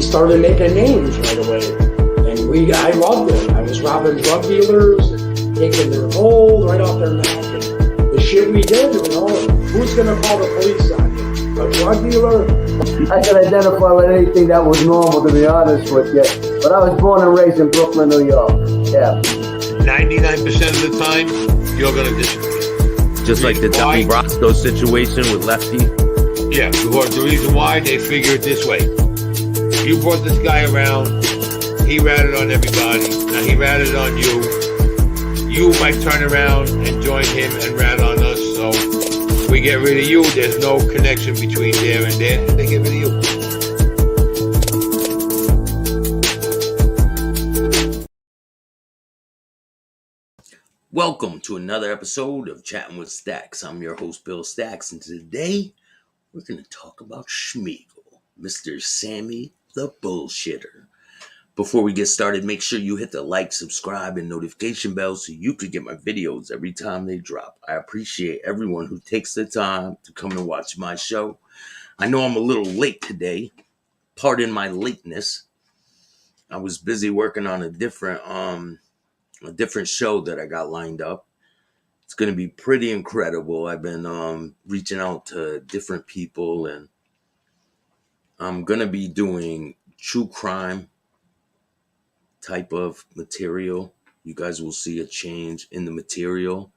started making names right away. And I loved it. I was robbing drug dealers, and taking their gold right off their neck. And the shit we did, who's going to call the police on you? A drug dealer? I can identify with anything that was normal, to be honest with you. But I was born and raised in Brooklyn, New York. Yeah. 99% of the time, you're going to disappear. Just like the Donnie Brasco situation with Lefty? Yeah, because the reason why, they figure it this way. You brought this guy around, he ratted on everybody, now he ratted on you. You might turn around and join him and rat on us, so we get rid of you, there's no connection between there and there, and they get rid of you. Welcome to another episode of Chattin with Staxx. I'm your host, Bill Staxx, and today we're going to talk about Schmeagle, Mr. Sammy the Bullshitter. Before we get started, make sure you hit the like, subscribe, and notification bell so you can get my videos every time they drop. I appreciate everyone who takes the time to come and watch my show. I know I'm a little late today. Pardon my lateness. I was busy working on a different show that I got lined up. It's going to be pretty incredible. I've been reaching out to different people, and I'm going to be doing true crime type of material. You guys will see a change in the material.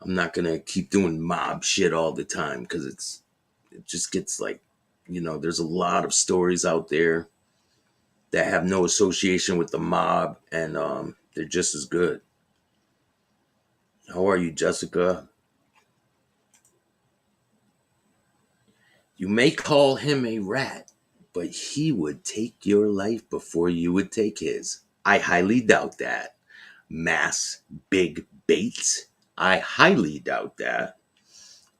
I'm not going to keep doing mob shit all the time because it just gets like, there's a lot of stories out there that have no association with the mob, and they're just as good. How are you, Jessica? You may call him a rat, but he would take your life before you would take his. I highly doubt that. Mass Big Bates. I highly doubt that.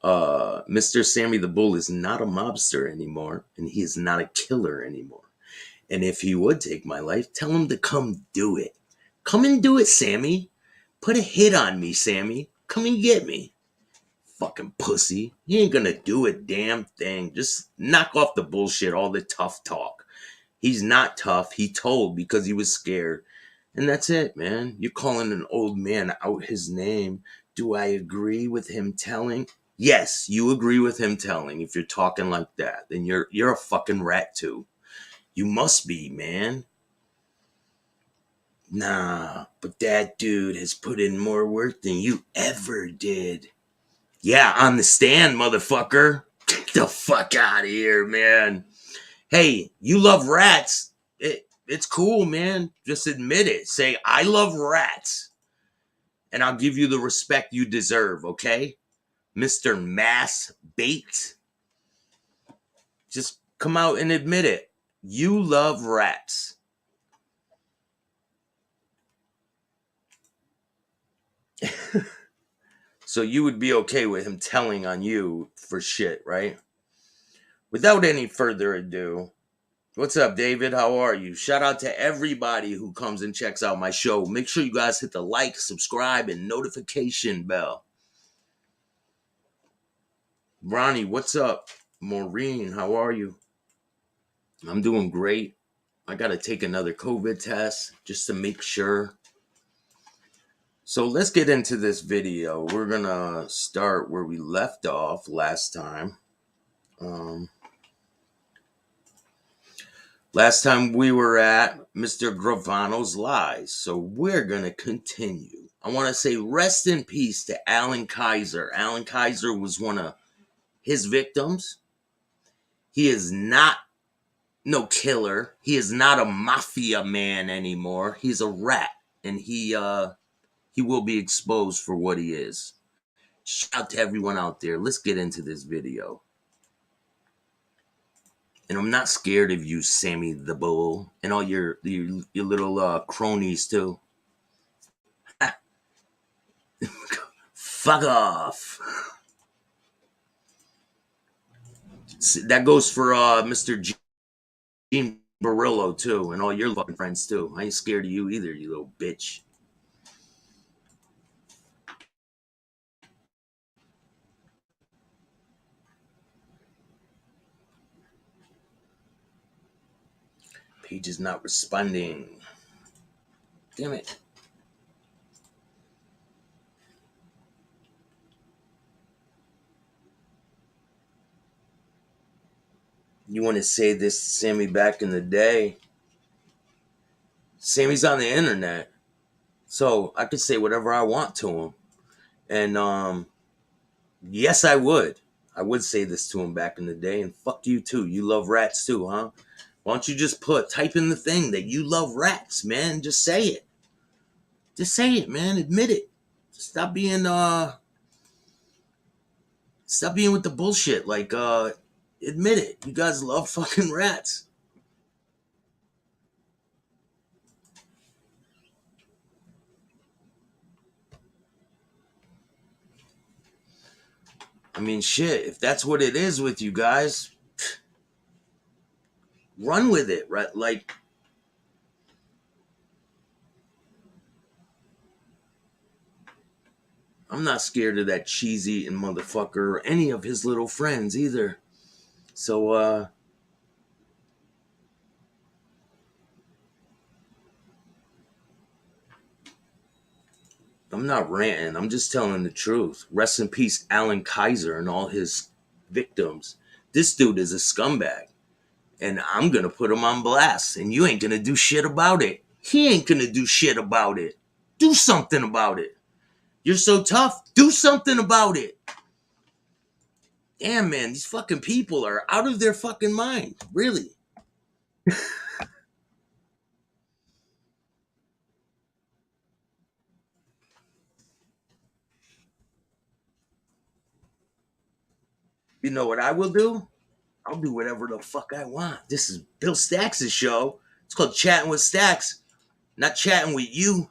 Mr. Sammy the Bull is not a mobster anymore, and he is not a killer anymore. And if he would take my life, tell him to come do it. Come and do it, Sammy. Put a hit on me, Sammy. Come and get me. Fucking pussy. He ain't gonna do a damn thing. Just knock off the bullshit, all the tough talk. He's not tough. He told because he was scared. And that's it, man. You're calling an old man out his name. Do I agree with him telling? Yes, you agree with him telling. If you're talking like that, then you're a fucking rat too. You must be, man. Nah, but that dude has put in more work than you ever did. Yeah, on the stand, motherfucker. Get the fuck out of here, man. Hey, you love rats. It's cool, man. Just admit it. Say, I love rats. And I'll give you the respect you deserve, okay? Mr. Mass Bates. Just come out and admit it. You love rats. So you would be okay with him telling on you for shit, right? Without any further ado, what's up, David? How are you? Shout out to everybody who comes and checks out my show. Make sure you guys hit the like, subscribe, and notification bell. Ronnie, what's up? Maureen, how are you? I'm doing great. I got to take another COVID test just to make sure. So let's get into this video. We're going to start where we left off last time. Last time we were at Mr. Gravano's lies. So we're going to continue. I want to say rest in peace to Alan Kaiser. Alan Kaiser was one of his victims. He is not no killer. He is not a mafia man anymore. He's a rat. And he will be exposed for what he is. Shout out to everyone out there. Let's get into this video. And I'm not scared of you, Sammy the Bull, and all your little cronies too. Fuck off. That goes for Mr. Gene Barillo too, and all your fucking friends too. I ain't scared of you either, you little bitch. Page is not responding. Damn it. You want to say this to Sammy back in the day? Sammy's on the internet, so I could say whatever I want to him. And yes, I would. I would say this to him back in the day. And fuck you too. You love rats too, huh? Why don't you just type in the thing that you love rats, man? Just say it. Just say it, man. Admit it. Stop being with the bullshit. Like, admit it. You guys love fucking rats. I mean, shit, if that's what it is with you guys, run with it, right? Like, I'm not scared of that cheese-eating motherfucker or any of his little friends either. So, I'm not ranting. I'm just telling the truth. Rest in peace, Alan Kaiser and all his victims. This dude is a scumbag. And I'm going to put him on blast. And you ain't going to do shit about it. He ain't going to do shit about it. Do something about it. You're so tough. Do something about it. Damn, man. These fucking people are out of their fucking mind. Really. You know what I will do? I'll do whatever the fuck I want. This is Bill Staxx's show. It's called Chatting with Staxx. Not chatting with you.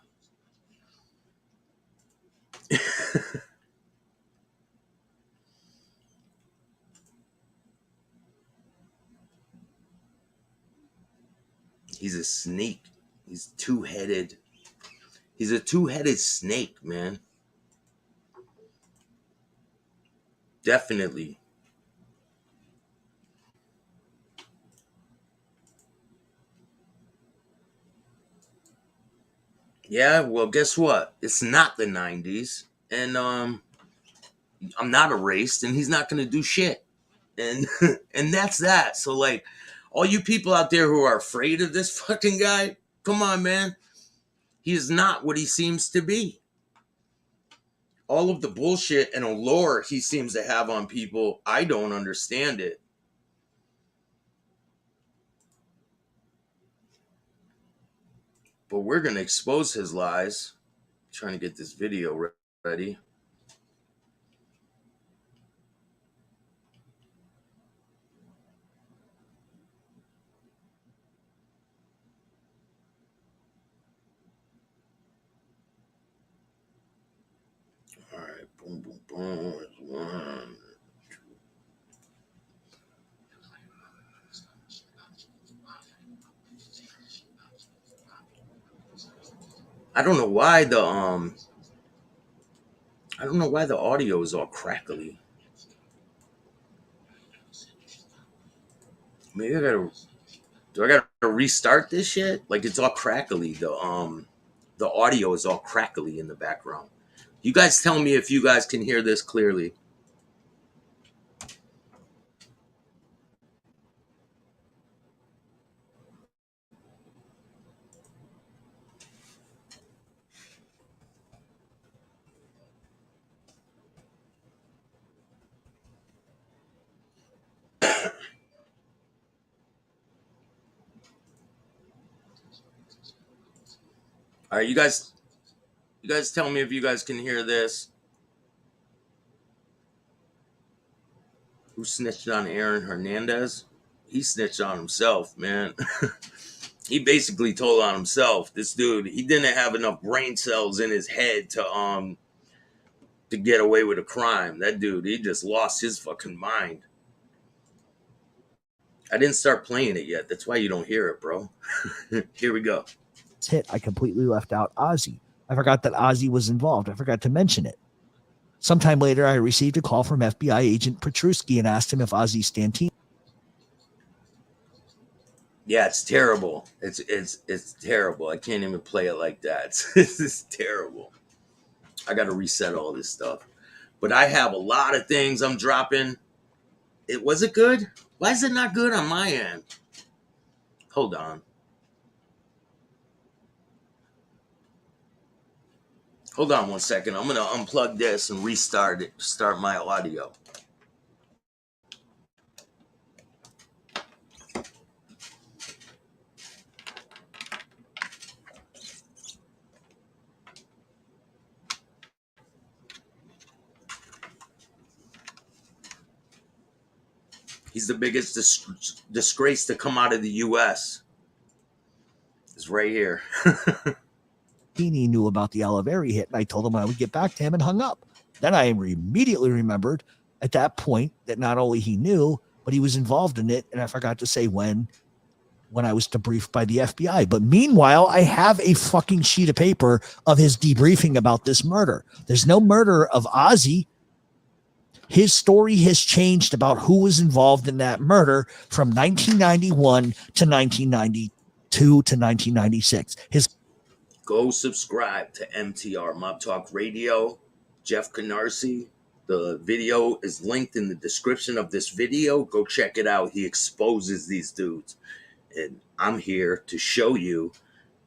He's a snake. He's two-headed. He's a two-headed snake, man. Definitely. Yeah, well, guess what? It's not the 90s. And I'm not erased, and he's not going to do shit. And and that's that. So, like, all you people out there who are afraid of this fucking guy, come on, man. He is not what he seems to be. All of the bullshit and allure he seems to have on people, I don't understand it. But we're going to expose his lies. I'm trying to get this video ready. All right, boom, boom, boom. One. I don't know why the audio is all crackly. Maybe do I gotta restart this shit? Like, it's all crackly. The audio is all crackly in the background. You guys tell me if you guys can hear this clearly. All right, you guys tell me if you guys can hear this. Who snitched on Aaron Hernandez? He snitched on himself, man. He basically told on himself. This dude, he didn't have enough brain cells in his head to get away with a crime. That dude, he just lost his fucking mind. I didn't start playing it yet. That's why you don't hear it, bro. Here we go. Hit, I completely left out Ozzy. I forgot that Ozzy was involved. I forgot to mention it. Sometime later, I received a call from FBI agent Petruski and asked him if Ozzy Stantini. Yeah, it's terrible. It's terrible. I can't even play it like that. It's terrible. I got to reset all this stuff. But I have a lot of things I'm dropping. It was it good? Why is it not good on my end? Hold on. Hold on 1 second. I'm gonna unplug this and restart it. Start my audio. He's the biggest disgrace to come out of the U.S. It's right here. He knew about the Oliveri hit, and I told him I would get back to him and hung up. Then I immediately remembered at that point that not only he knew, but he was involved in it, and I forgot to say when I was debriefed by the FBI. But meanwhile, I have a fucking sheet of paper of his debriefing about this murder. There's no murder of Ozzy. His story has changed about who was involved in that murder from 1991 to 1992 to 1996. Go subscribe to MTR Mob Talk Radio. Jeff Canarsie. The video is linked in the description of this video. Go check it out. He exposes these dudes. And I'm here to show you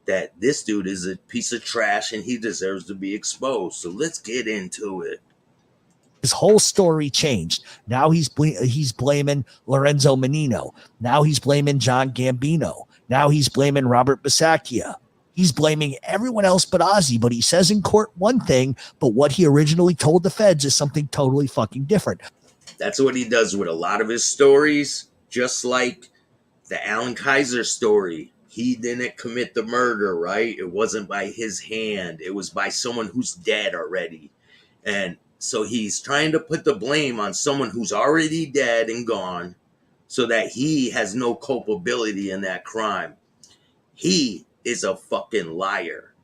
that this dude is a piece of trash and he deserves to be exposed. So let's get into it. His whole story changed. Now he's blaming Lorenzo Menino. Now he's blaming John Gambino. Now he's blaming Robert Bisaccia. He's blaming everyone else but Ozzy. But he says in court one thing, but what he originally told the feds is something totally fucking different. That's what he does with a lot of his stories, just like the Alan Kaiser story. He didn't commit the murder, right? It wasn't by his hand. It was by someone who's dead already. And so he's trying to put the blame on someone who's already dead and gone so that he has no culpability in that crime. He is a fucking liar.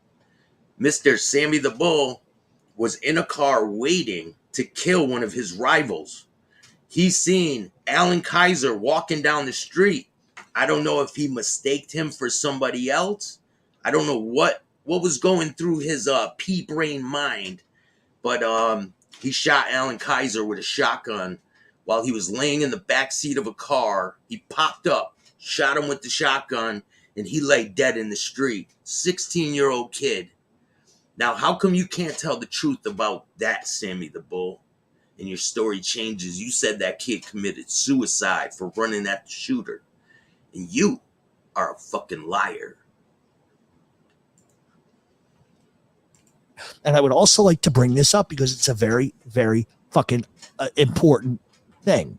Mr. Sammy the Bull was in a car waiting to kill one of his rivals. He's seen Alan Kaiser walking down the street. I don't know if he mistaked him for somebody else. I don't know what was going through his pea brain mind. But he shot Alan Kaiser with a shotgun while he was laying in the back seat of a car. He popped up, shot him with the shotgun, and he lay dead in the street. 16-year-old kid. Now, how come you can't tell the truth about that, Sammy the Bull? And your story changes. You said that kid committed suicide for running at the shooter. And you are a fucking liar. And I would also like to bring this up because it's a very, very fucking important thing.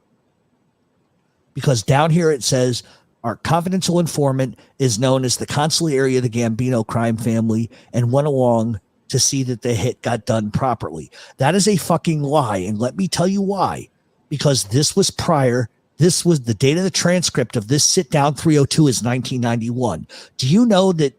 Because down here it says, our confidential informant is known as the consigliere of the Gambino crime family and went along to see that the hit got done properly. That is a fucking lie. And let me tell you why. Because this was prior. This was the date of the transcript of this sit down 302 is 1991. Do you know that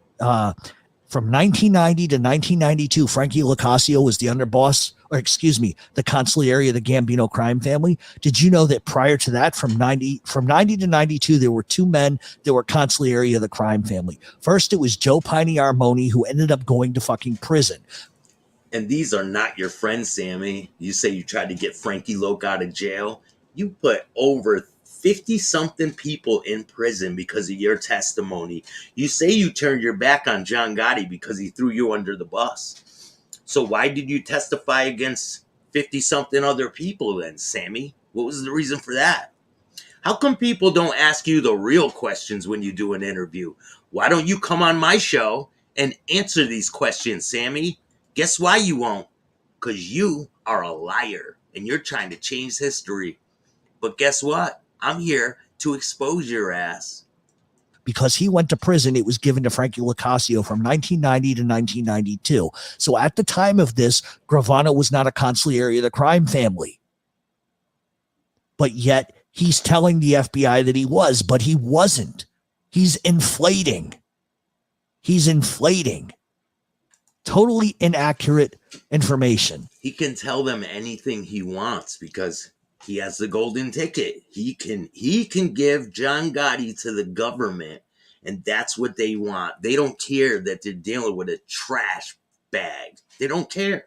from 1990 to 1992, Frankie Locascio was the underboss, or excuse me, the consigliere of the Gambino crime family? Did you know that prior to that, from 90 to 92, there were two men that were consigliere of the crime family? First, it was Joe Piney Armoni, who ended up going to fucking prison. And these are not your friends, Sammy. You say you tried to get Frankie Loc out of jail. You put over 50-something people in prison because of your testimony. You say you turned your back on John Gotti because he threw you under the bus. So why did you testify against 50-something other people then, Sammy? What was the reason for that? How come people don't ask you the real questions when you do an interview? Why don't you come on my show and answer these questions, Sammy? Guess why you won't? Because you are a liar and you're trying to change history. But guess what? I'm here to expose your ass. Because he went to prison, it was given to Frankie Locascio from 1990 to 1992. So at the time of this, Gravano was not a consigliere of the crime family. But yet he's telling the FBI that he was, but he wasn't. He's inflating. Totally inaccurate information. He can tell them anything he wants because he has the golden ticket. He can give John Gotti to the government And that's what they want. They don't care that they're dealing with a trash bag. They don't care.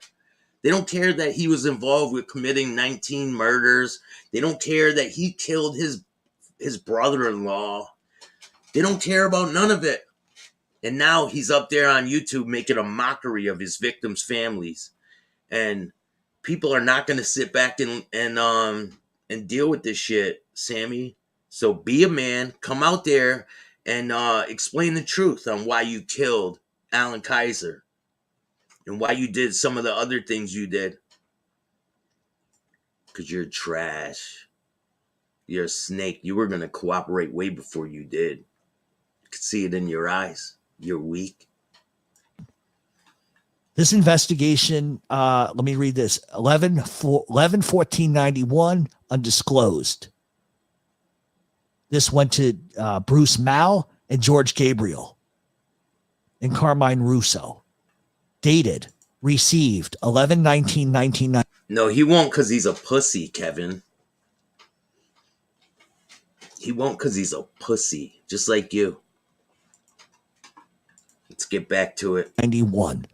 They don't care that he was involved with committing 19 murders. They don't care that he killed his brother-in-law. They don't care about none of it. And now he's up there on YouTube making a mockery of his victims' families. And people are not going to sit back and deal with this shit, Sammy. So be a man, come out there and explain the truth on why you killed Alan Kaiser and why you did some of the other things you did. Because you're trash. You're a snake. You were going to cooperate way before you did. You could see it in your eyes. You're weak. This investigation, let me read this. 11/14/91, undisclosed. This went to Bruce Mao and George Gabriel and Carmine Russo. Dated, received 11/19/1990. No, he won't because he's a pussy, Kevin. He won't because he's a pussy, just like you. Let's get back to it. 91.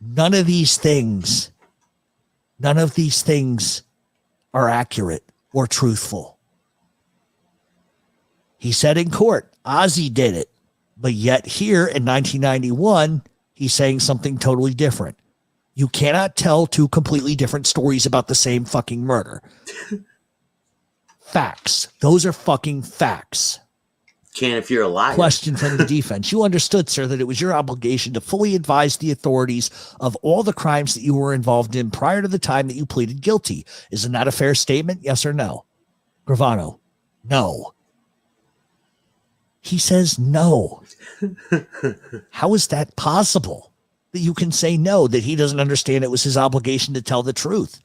None of these things are accurate or truthful. He said in court, Ozzy did it. But yet here in 1991, he's saying something totally different. You cannot tell two completely different stories about the same fucking murder. Facts. Those are fucking facts. Can if you're a liar. Question from the defense. You understood, sir, that it was your obligation to fully advise the authorities of all the crimes that you were involved in prior to the time that you pleaded guilty. Isn't that a fair statement? Yes or no? Gravano. No. He says no. How is that possible? That you can say no, that he doesn't understand it was his obligation to tell the truth.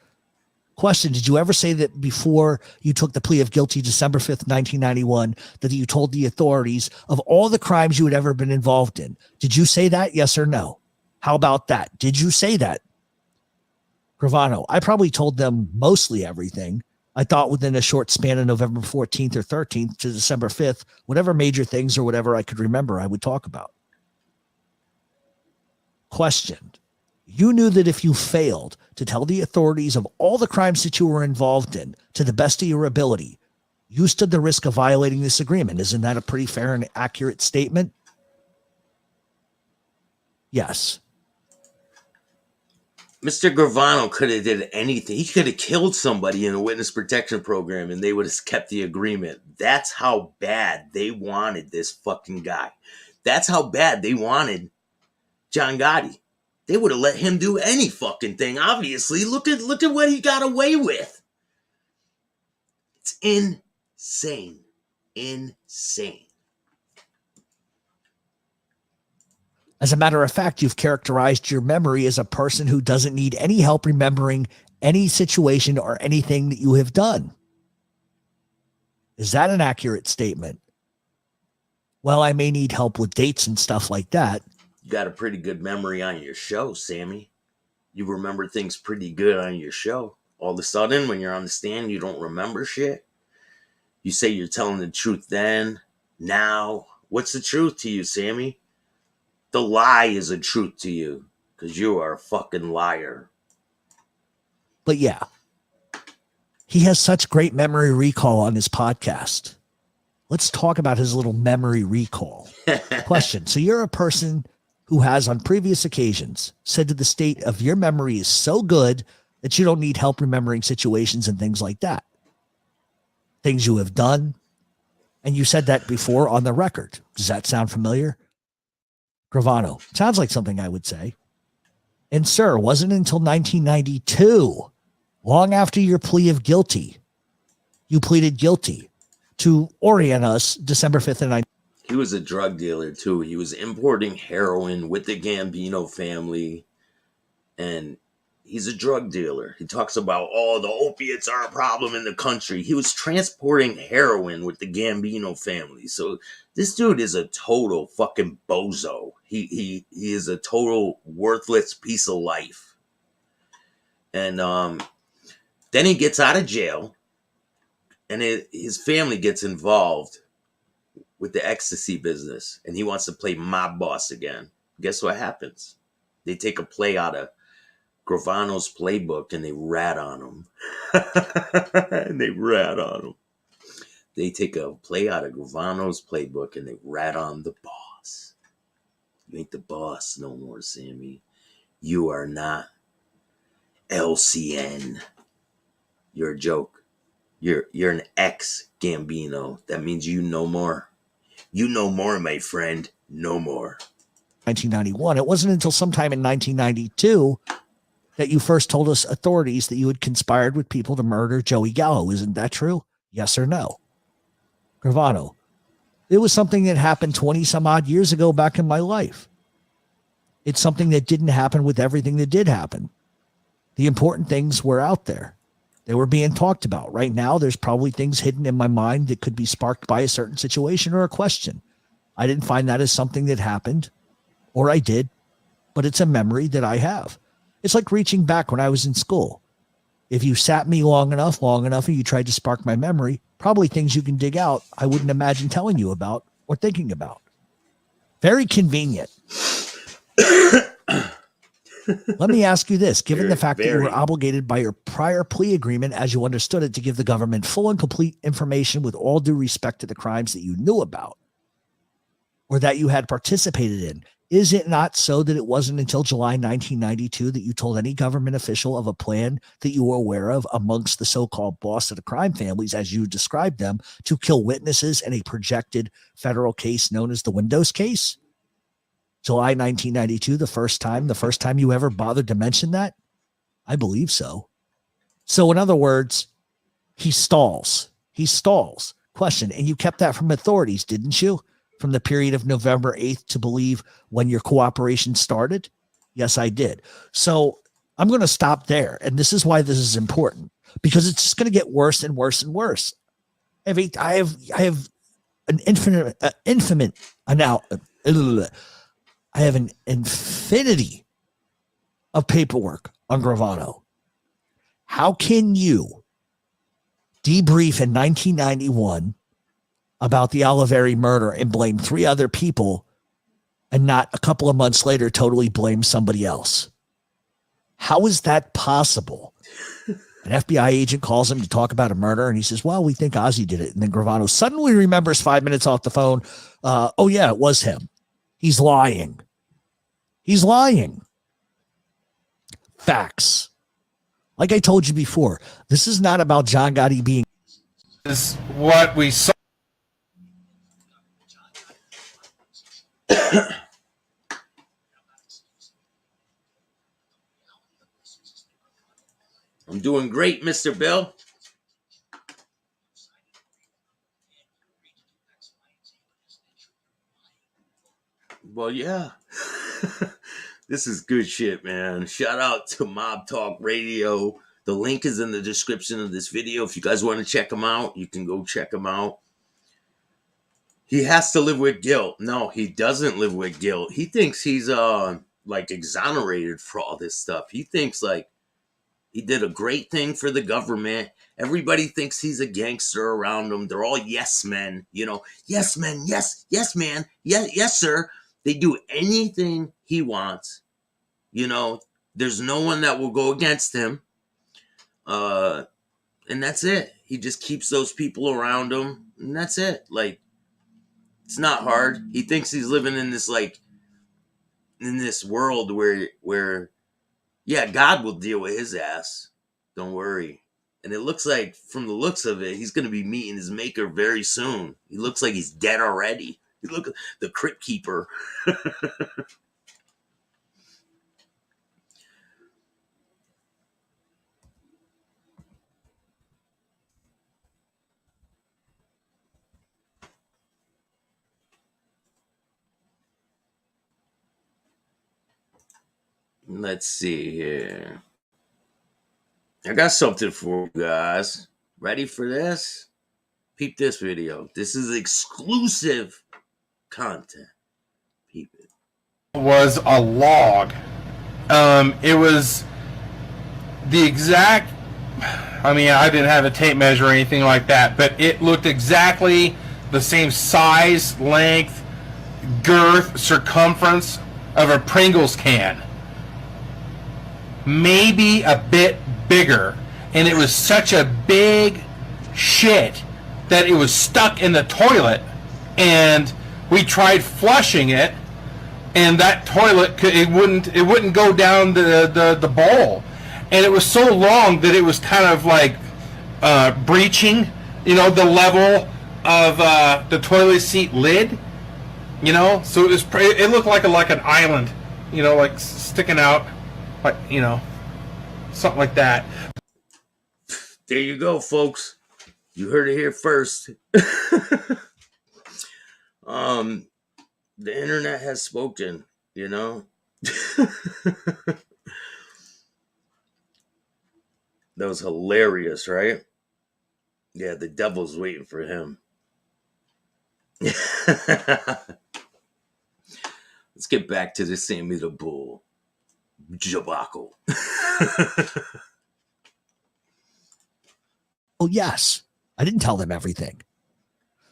Question, did you ever say that before you took the plea of guilty December 5th, 1991, that you told the authorities of all the crimes you had ever been involved in? Did you say that? Yes or no? How about that? Did you say that? Gravano, I probably told them mostly everything. I thought within a short span of November 14th or 13th to December 5th, whatever major things or whatever I could remember, I would talk about. Question. You knew that if you failed to tell the authorities of all the crimes that you were involved in to the best of your ability, you stood the risk of violating this agreement. Isn't that a pretty fair and accurate statement? Yes. Mr. Gravano could have did anything. He could have killed somebody in a witness protection program and they would have kept the agreement. That's how bad they wanted this fucking guy. That's how bad they wanted John Gotti. They would have let him do any fucking thing. Obviously, look at what he got away with. It's insane. Insane. As a matter of fact, you've characterized your memory as a person who doesn't need any help remembering any situation or anything that you have done. Is that an accurate statement? Well, I may need help with dates and stuff like that. You got a pretty good memory on your show, Sammy. You remember things pretty good on your show. All of a sudden, when you're on the stand, you don't remember shit. You say you're telling the truth then, now. What's the truth to you, Sammy? The lie is a truth to you, because you are a fucking liar. But yeah, he has such great memory recall on his podcast. Let's talk about his little memory recall. Question. So you're a person who has on previous occasions said to the state of your memory is so good that you don't need help remembering situations and things like that. Things you have done. And you said that before on the record. Does that sound familiar? Gravano. Sounds like something I would say. And sir, it wasn't until 1992, long after your plea of guilty, you pleaded guilty to orient us December 5th and 9th. He was a drug dealer too. He was importing heroin with the Gambino family. And he's a drug dealer. He talks about, the opiates are a problem in the country. He was transporting heroin with the Gambino family. So this dude is a total fucking bozo. He is a total worthless piece of life. And then he gets out of jail and his family gets involved with the ecstasy business, and he wants to play mob boss again. Guess what happens? They take a play out of Gravano's playbook and they rat on him. And they rat on him. They take a play out of Gravano's playbook and they rat on the boss. You ain't the boss no more, Sammy. You are not LCN. You're a joke. You're an ex-Gambino. That means you know more. You know more, my friend. No more. 1991. It wasn't until sometime in 1992 that you first told us authorities that you had conspired with people to murder Joey Gallo. Isn't that true? Yes or no? Gravano. It was something that happened 20 some odd years ago back in my life. It's something that didn't happen with everything that did happen. The important things were out there. They were being talked about. Right now, there's probably things hidden in my mind that could be sparked by a certain situation or a question. I didn't find that as something that happened, or I did, but it's a memory that I have. It's like reaching back when I was in school. If you sat me long enough, and you tried to spark my memory, probably things you can dig out I wouldn't imagine telling you about or thinking about. Very convenient. Let me ask you this. Given the fact that you were obligated by your prior plea agreement, as you understood it, to give the government full and complete information with all due respect to the crimes that you knew about or that you had participated in, is it not so that it wasn't until July 1992 that you told any government official of a plan that you were aware of amongst the so-called boss of the crime families, as you described them, to kill witnesses in a projected federal case known as the Windows case? July 1992, the first time you ever bothered to mention that? I believe so. So in other words, he stalls. Question, and you kept that from authorities, didn't you? From the period of November 8th to believe when your cooperation started? Yes, I did. So I'm going to stop there. And this is why this is important, because it's just going to get worse and worse and worse. I have an infinity of paperwork on Gravano. How can you debrief in 1991 about the Oliveri murder and blame 3 other people and not a couple of months later totally blame somebody else? How is that possible? An FBI agent calls him to talk about a murder, and he says, well, we think Ozzy did it. And then Gravano suddenly remembers 5 minutes off the phone. Oh, yeah, it was him. He's lying. Facts. Like I told you before, this is not about John Gotti being... Is what we saw. I'm doing great, Mr. Bill. Well, yeah. This is good shit, man. Shout out to Mob Talk Radio. The link is in the description of this video. If you guys want to check him out, you can go check him out. He has to live with guilt. No, he doesn't live with guilt. He thinks he's like exonerated for all this stuff. He thinks like he did a great thing for the government. Everybody thinks he's a gangster around him. They're all yes men, you know. Yes men, yes man, yes sir. They do anything he wants. You know, there's no one that will go against him. And that's it. He just keeps those people around him, and that's it. Like, it's not hard. He thinks he's living in this like in this world where yeah, God will deal with his ass. Don't worry. And it looks like, from the looks of it, he's going to be meeting his maker very soon. He looks like he's dead already. You look at the Crypt Keeper. Let's see here. I got something for you guys. Ready for this? Peep this video. This is exclusive content. Peep it. Was a log. It was the exact... I mean, I didn't have a tape measure or anything like that, but it looked exactly the same size, length, girth, circumference of a Pringles can. Maybe a bit bigger. And it was such a big shit that it was stuck in the toilet. And we tried flushing it, and that toilet it wouldn't go down the bowl. And it was so long that it was kind of like breaching, the level of the toilet seat lid, So it looked like an island, like sticking out, like something like that. There you go, folks. You heard it here first. The internet has spoken, That was hilarious, right? Yeah, the devil's waiting for him. Let's get back to the Sammy the Bull debacle. Oh, yes. I didn't tell them everything.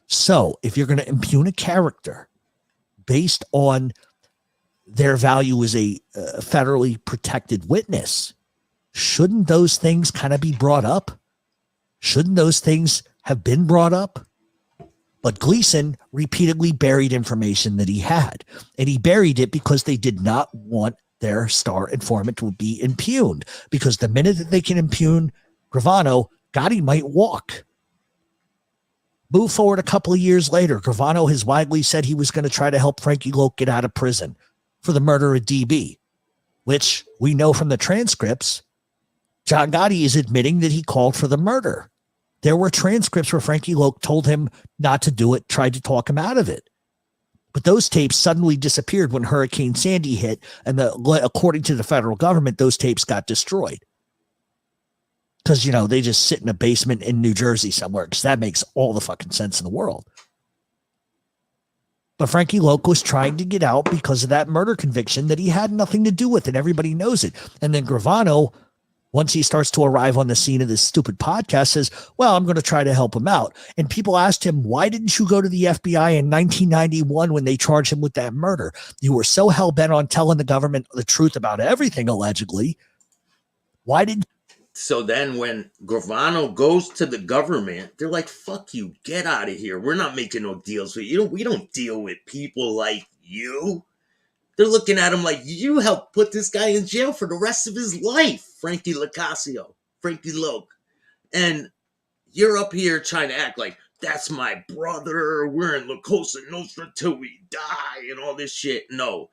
So if you're going to impugn a character based on their value as a federally protected witness, shouldn't those things kind of be brought up? Shouldn't those things have been brought up? But Gleason repeatedly buried information that he had, and he buried it because they did not want their star informant to be impugned, because the minute that they can impugn Gravano, Gotti might walk. Move forward a couple of years later, Gravano has widely said he was going to try to help Frankie Loke get out of prison for the murder of DB, which we know from the transcripts, John Gotti is admitting that he called for the murder. There were transcripts where Frankie Loke told him not to do it, tried to talk him out of it. But those tapes suddenly disappeared when Hurricane Sandy hit, and according to the federal government, those tapes got destroyed. Because, they just sit in a basement in New Jersey somewhere, because that makes all the fucking sense in the world. But Frankie Loke was trying to get out because of that murder conviction that he had nothing to do with, and everybody knows it. And then Gravano, once he starts to arrive on the scene of this stupid podcast, says, well, I'm going to try to help him out. And people asked him, why didn't you go to the FBI in 1991 when they charged him with that murder? You were so hell-bent on telling the government the truth about everything, allegedly. Why did So then when Gravano goes to the government, they're like, fuck you, get out of here. We're not making no deals with you. We don't deal with people like you. They're looking at him like, you helped put this guy in jail for the rest of his life, Frankie Loke. And you're up here trying to act like, that's my brother. We're in La Cosa Nostra till we die and all this shit. No.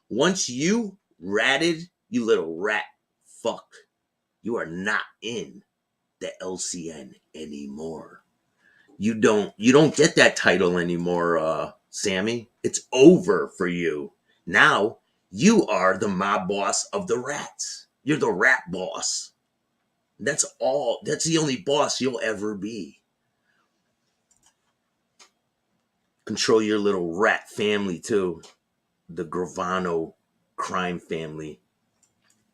Once you ratted, you little rat fuck, you are not in the LCN anymore. You don't get that title anymore, Sammy. It's over for you. Now you are the mob boss of the rats. You're the rat boss. That's all. That's the only boss you'll ever be. Control your little rat family too. The Gravano crime family.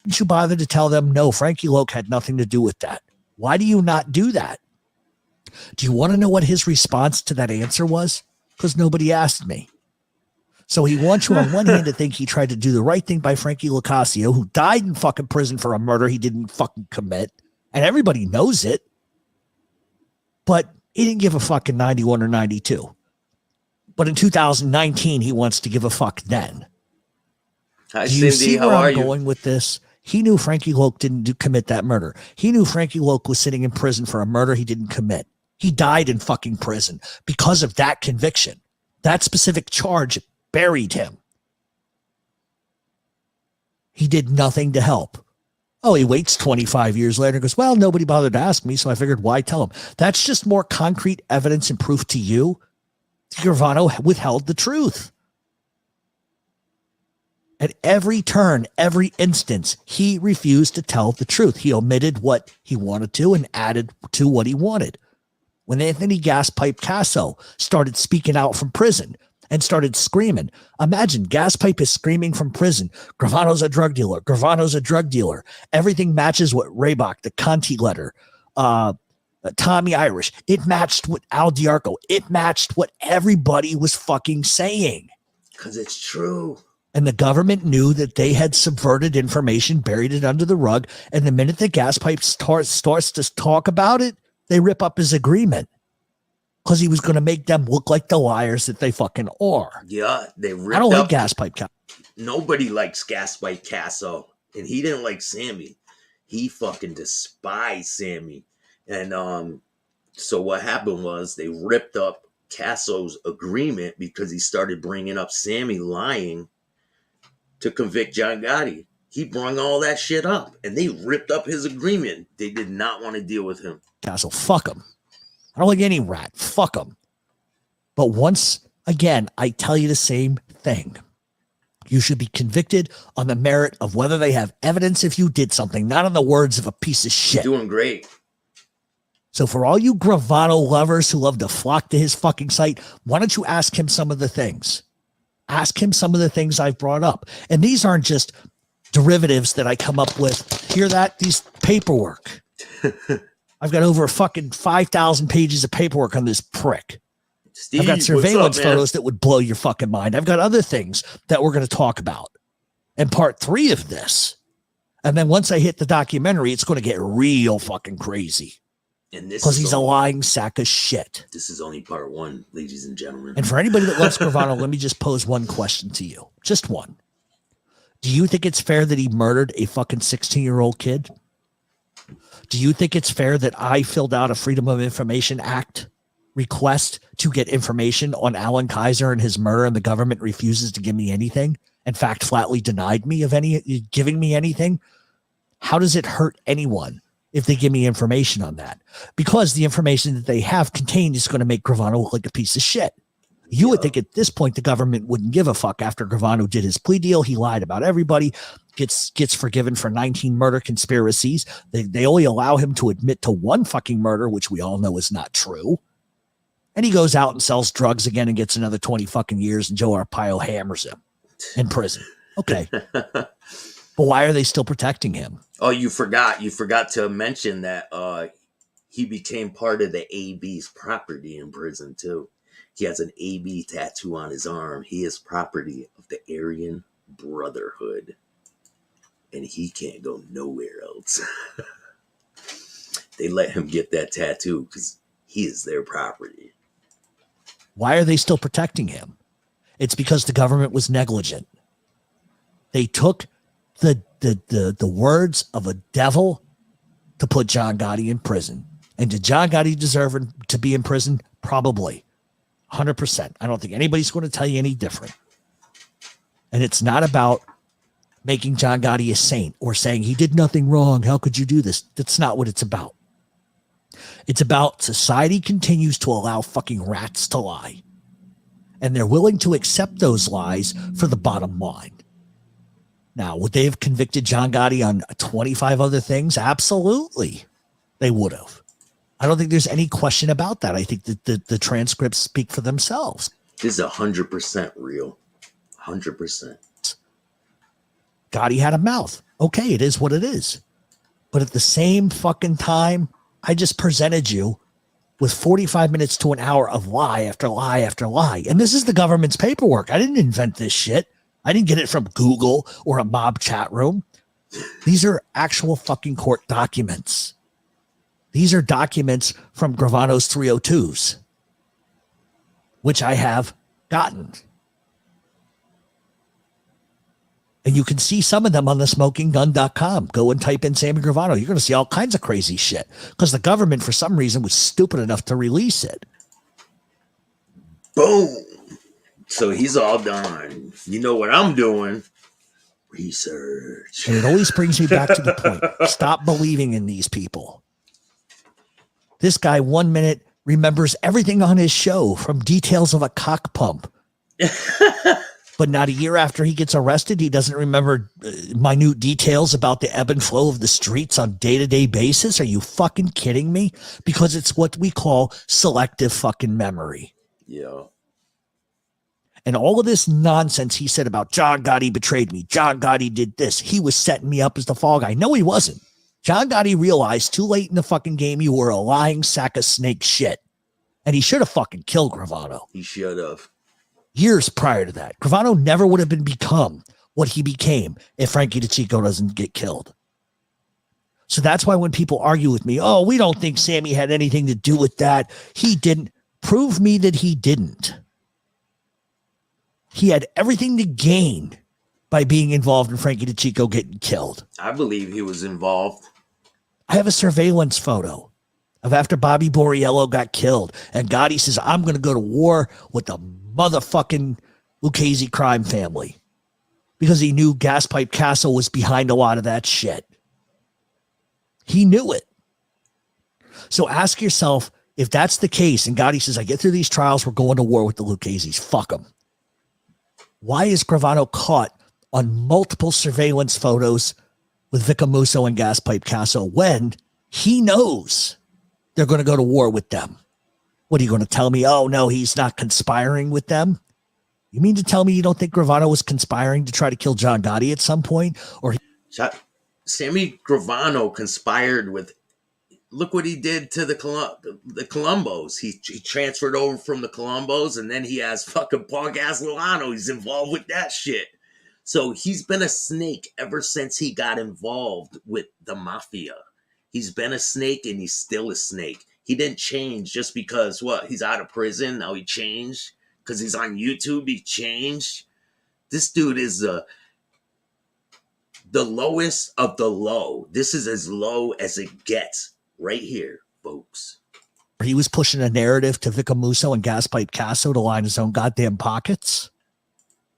didn't you bother to tell them, no, Frankie Loke had nothing to do with that? Why do you not do that? Do you want to know what his response to that answer was? Because nobody asked me. So he wants you on one hand to think he tried to do the right thing by Frankie Locascio, who died in fucking prison for a murder he didn't fucking commit. And everybody knows it. But he didn't give a fuck in 91 or 92. But in 2019, he wants to give a fuck then. Hi, Do you Cindy. see How where are I'm you? going with this? He knew Frankie Loke didn't commit that murder. He knew Frankie Loke was sitting in prison for a murder he didn't commit. He died in fucking prison because of that conviction. That specific charge buried him. He did nothing to help. Oh, he waits 25 years later and goes, well, nobody bothered to ask me, so I figured why tell him? That's just more concrete evidence and proof to you. Gravano withheld the truth. At every turn, every instance, he refused to tell the truth. He omitted what he wanted to and added to what he wanted. When Anthony Gaspipe Casso started speaking out from prison and started screaming, imagine Gaspipe is screaming from prison, Gravano's a drug dealer, Gravano's a drug dealer. Everything matches what Raybach, the Conti letter, Tommy Irish. It matched what Al Diarco. It matched what everybody was fucking saying. Because it's true. And the government knew that they had subverted information, buried it under the rug. And the minute the gas pipe starts to talk about it, they rip up his agreement. Because he was going to make them look like the liars that they fucking are. Yeah, they ripped I don't up. like gas pipe. Nobody likes Gaspipe Casso. And he didn't like Sammy. He fucking despised Sammy. And so what happened was they ripped up Casso's agreement because he started bringing up Sammy lying to convict John Gotti. He brung all that shit up, and they ripped up his agreement. They did not want to deal with him. Castle, fuck him. I don't like any rat. Fuck him. But once again, I tell you the same thing. You should be convicted on the merit of whether they have evidence if you did something, not on the words of a piece of shit. You're doing great. So for all you Gravano lovers who love to flock to his fucking site, why don't you ask him some of the things? Ask him some of the things I've brought up. And these aren't just derivatives that I come up with. Hear that? These paperwork. I've got over fucking 5,000 pages of paperwork on this prick. Steve, I've got surveillance what's up, man? photos that would blow your fucking mind. I've got other things that we're going to talk about in part 3 of this. And then once I hit the documentary, it's going to get real fucking crazy. Because he's a lying sack of shit. This is only part 1, ladies and gentlemen. And for anybody that loves Gravano, let me just pose one question to you. Just one. Do you think it's fair that he murdered a fucking 16-year-old kid? Do you think it's fair that I filled out a Freedom of Information Act request to get information on Alan Kaiser and his murder, and the government refuses to give me anything? In fact, flatly denied me of giving me anything? How does it hurt anyone if they give me information on that? Because the information that they have contained is going to make Gravano look like a piece of shit. You would think at this point the government wouldn't give a fuck. After Gravano did his plea deal, he lied about everybody, gets forgiven for 19 murder conspiracies. They only allow him to admit to one fucking murder, which we all know is not true. And he goes out and sells drugs again and gets another 20 fucking years, and Joe Arpaio hammers him in prison. Okay. But why are they still protecting him? Oh, you forgot to mention that he became part of the AB's property in prison too. He has an AB tattoo on his arm. He is property of the Aryan Brotherhood, and he can't go nowhere else. They let him get that tattoo because he is their property. Why are they still protecting him? It's because the government was negligent. They took the words of a devil to put John Gotti in prison. And did John Gotti deserve to be in prison? Probably. 100%. I don't think anybody's going to tell you any different. And it's not about making John Gotti a saint or saying he did nothing wrong. How could you do this? That's not what it's about. It's about society continues to allow fucking rats to lie. And they're willing to accept those lies for the bottom line. Now, would they have convicted John Gotti on 25 other things? Absolutely. They would have. I don't think there's any question about that. I think that the transcripts speak for themselves. This is 100% real. 100%. Gotti had a mouth. Okay, it is what it is. But at the same fucking time, I just presented you with 45 minutes to an hour of lie after lie after lie. And this is the government's paperwork. I didn't invent this shit. I didn't get it from Google or a mob chat room. These are actual fucking court documents. These are documents from Gravano's 302s, which I have gotten. And you can see some of them on the smokinggun.com. Go and type in Sammy Gravano. You're going to see all kinds of crazy shit because the government, for some reason, was stupid enough to release it. Boom. So he's all done. You know what I'm doing? Research. And it always brings me back to the point. Stop believing in these people. This guy 1 minute remembers everything on his show, from details of a cock pump. But not a year after he gets arrested, he doesn't remember minute details about the ebb and flow of the streets on day-to-day basis. Are you fucking kidding me? Because it's what we call selective fucking memory. Yeah. And all of this nonsense he said about John Gotti betrayed me. John Gotti did this. He was setting me up as the fall guy. No, he wasn't. John Gotti realized too late in the fucking game you were a lying sack of snake shit. And he should have fucking killed Gravano. He should have. Years prior to that. Gravano never would have become what he became if Frankie DeChico doesn't get killed. So that's why when people argue with me, oh, we don't think Sammy had anything to do with that. He didn't. Prove me that he didn't. He had everything to gain by being involved in Frankie DeChico getting killed. I believe he was involved. I have a surveillance photo of after Bobby Borriello got killed. And Gotti says, I'm going to go to war with the motherfucking Lucchese crime family. Because he knew Gaspipe Castle was behind a lot of that shit. He knew it. So ask yourself, if that's the case, and Gotti says, I get through these trials, we're going to war with the Lucchese's. Fuck them. Why is Gravano caught on multiple surveillance photos with Vicamuso and Gaspipe Castle when he knows they're going to go to war with them? What are you going to tell me? Oh, no, he's not conspiring with them? You mean to tell me you don't think Gravano was conspiring to try to kill John Gotti at some point? Or Sammy Gravano conspired with, look what he did to the Colombos. He transferred over from the Colombos, and then he has fucking Paul Gasolano. He's involved with that shit. So he's been a snake ever since he got involved with the mafia. He's been a snake, and he's still a snake. He didn't change just because, he's out of prison. Now he changed. Because he's on YouTube, he changed. This dude is the lowest of the low. This is as low as it gets right here, folks. he was pushing a narrative to Vicamuso and Gaspipe Castle to line his own goddamn pockets?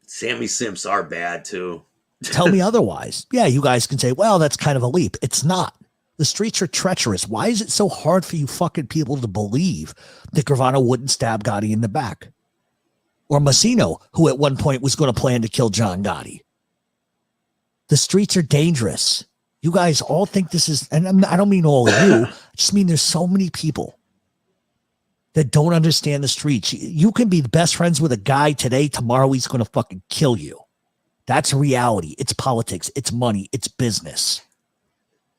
Sammy Simps are bad, too. Tell me otherwise. Yeah, you guys can say, well, that's kind of a leap. It's not. The streets are treacherous. Why is it so hard for you fucking people to believe that Gravano wouldn't stab Gotti in the back? Or Massino, who at one point was going to plan to kill John Gotti. The streets are dangerous. You guys all think this is, and I don't mean all of you, I just mean there's so many people that don't understand the streets. You can be the best friends with a guy today, tomorrow he's going to fucking kill you. That's reality. It's politics. It's money. It's business.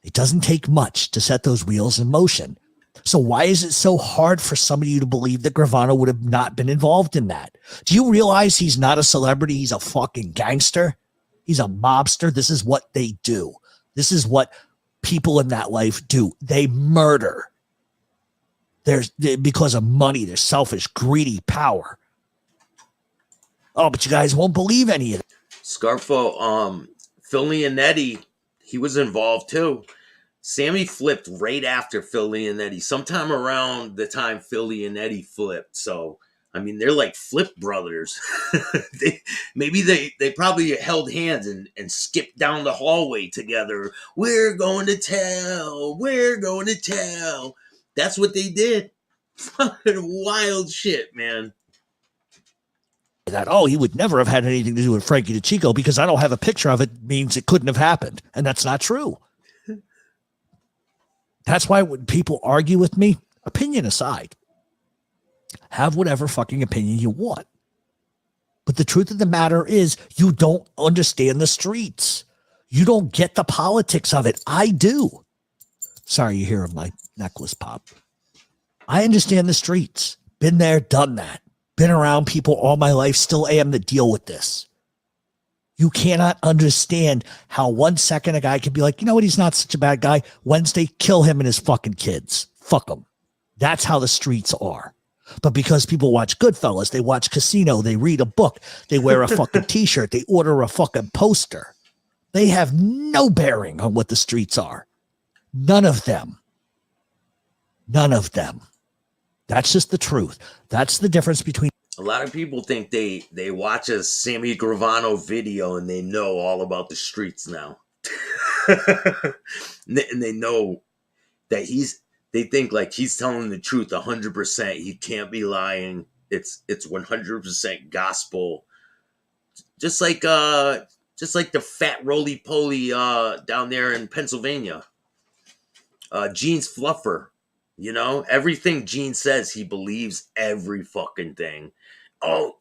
It doesn't take much to set those wheels in motion. So why is it so hard for somebody you to believe that Gravano would have not been involved in that? Do you realize he's not a celebrity? He's a fucking gangster. He's a mobster. This is what they do. This is what people in that life do. They murder. Because of money. They're selfish, greedy, power. Oh, but you guys won't believe any of it. Scarfo, Phil Leonetti, he was involved too. Sammy flipped right after Phil Leonetti, sometime around the time Phil Leonetti flipped. So, I mean, they're like flip brothers. They probably held hands and skipped down the hallway together. We're going to tell. We're going to tell. That's what they did. Fucking wild shit, man. That, oh, he would never have had anything to do with Frankie DeChico because I don't have a picture of it means it couldn't have happened. And that's not true. That's why when people argue with me, opinion aside, have whatever fucking opinion you want. But the truth of the matter is you don't understand the streets. You don't get the politics of it. I do. Sorry, you hear my necklace pop. I understand the streets. Been there, done that. Been around people all my life, still am to deal with this. You cannot understand how 1 second a guy can be like, you know what, he's not such a bad guy. Wednesday, kill him and his fucking kids. Fuck them. That's how the streets are. But because people watch Goodfellas, they watch Casino, they read a book, they wear a fucking t-shirt, they order a fucking poster. They have no bearing on what the streets are. None of them. None of them. That's just the truth. That's the difference between. A lot of people think they watch a Sammy Gravano video and they know all about the streets now. And they know that they think like he's telling the truth 100%. He can't be lying. It's 100% gospel. Just like the fat roly-poly down there in Pennsylvania. Gene's Fluffer. You know, everything Gene says, he believes every fucking thing. Oh,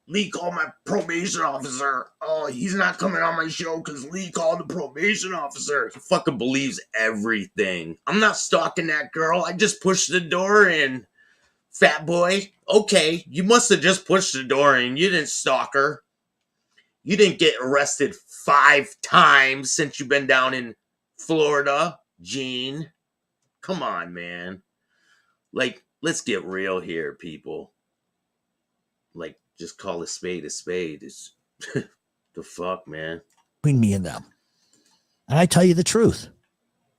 Lee called my probation officer. Oh, he's not coming on my show because Lee called the probation officer. He fucking believes everything. I'm not stalking that girl. I just pushed the door in. Fat boy. Okay, you must have just pushed the door in. You didn't stalk her. You didn't get arrested 5 times since you've been down in Florida, Gene. Come on, man. Like, let's get real here, people. Like, just call a spade a spade. It's the fuck, man. Between me and them. And I tell you the truth.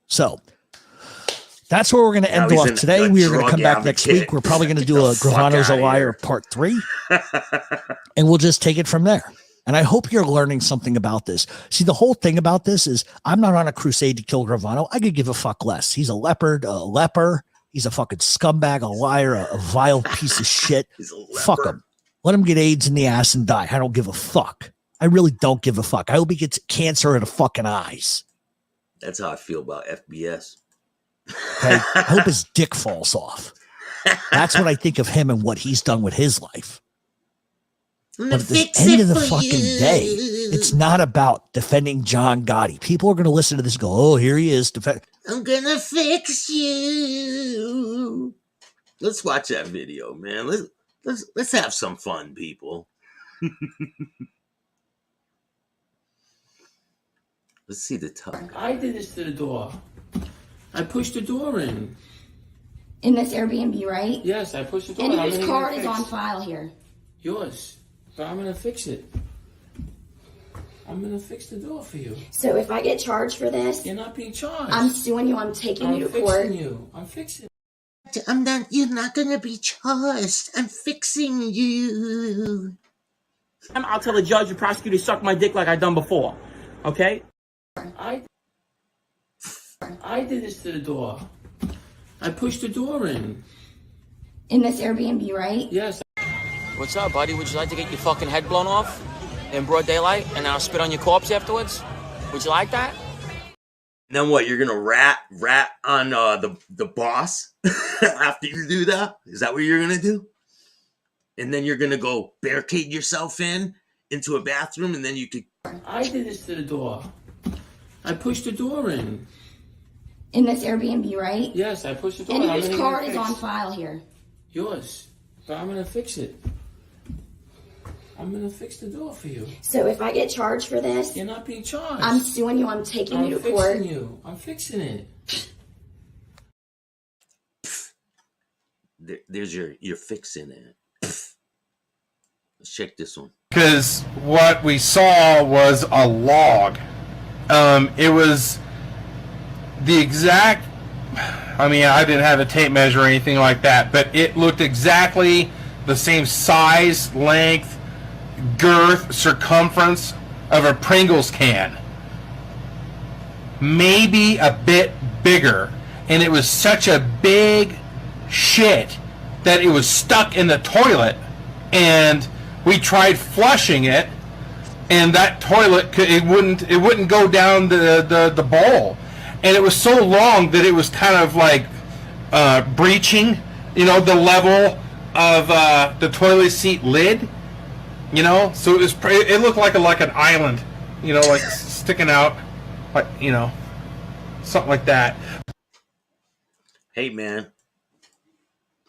So that's where we're going to end off today. We are going to come back next week. We're probably going to do a Gravano's a Liar part 3. And we'll just take it from there. And I hope you're learning something about this. See, the whole thing about this is I'm not on a crusade to kill Gravano. I could give a fuck less. He's a leper. He's a fucking scumbag, a liar, a vile piece of shit. Fuck him. Let him get AIDS in the ass and die. I don't give a fuck. I really don't give a fuck. I hope he gets cancer in the fucking eyes. That's how I feel about FBS. Okay? I hope his dick falls off. That's what I think of him and what he's done with his life. But at the end of the fucking day, it's not about defending John Gotti. People are going to listen to this and go, oh, here he is. I'm going to fix you. Let's watch that video, man. Let's have some fun, people. Let's see the tongue. I did this to the door. I pushed the door in. In this Airbnb, right? Yes, I pushed the door. And whose card is on file here? Yours. But I'm gonna fix it. I'm gonna fix the door for you. So if I get charged for this, you're not being charged. I'm suing you. I'm taking you to court. I'm fixing you. I'm not. You're not gonna be charged. I'm fixing you. I'll tell the judge and prosecutor to suck my dick like I done before. Okay? I did this to the door. I pushed the door in. In this Airbnb, right? Yes. What's up, buddy? Would you like to get your fucking head blown off in broad daylight and I'll spit on your corpse afterwards? Would you like that? Then what? You're gonna rat on the boss after you do that? Is that what you're gonna do? And then you're gonna go barricade yourself into a bathroom, and then you could. I did this to the door. I pushed the door in. In this Airbnb, right? Yes, I pushed the door. And whose card is on file here? Yours. But I'm gonna fix it. I'm gonna fix the door for you. So if I get charged for this, you're not being charged. I'm suing you. I'm taking you to court. I'm fixing it. There's you're fixing it. Let's check this one. Because what we saw was a log. It was the exact. I mean, I didn't have a tape measure or anything like that, but it looked exactly the same size, length, girth, circumference of a Pringles can. Maybe a bit bigger. And it was such a big shit that it was stuck in the toilet. And we tried flushing it, and that toilet it wouldn't go down the bowl. And it was so long that it was kind of like breaching, the level of the toilet seat lid. So it looked like an island, like sticking out, like something like that. Hey man,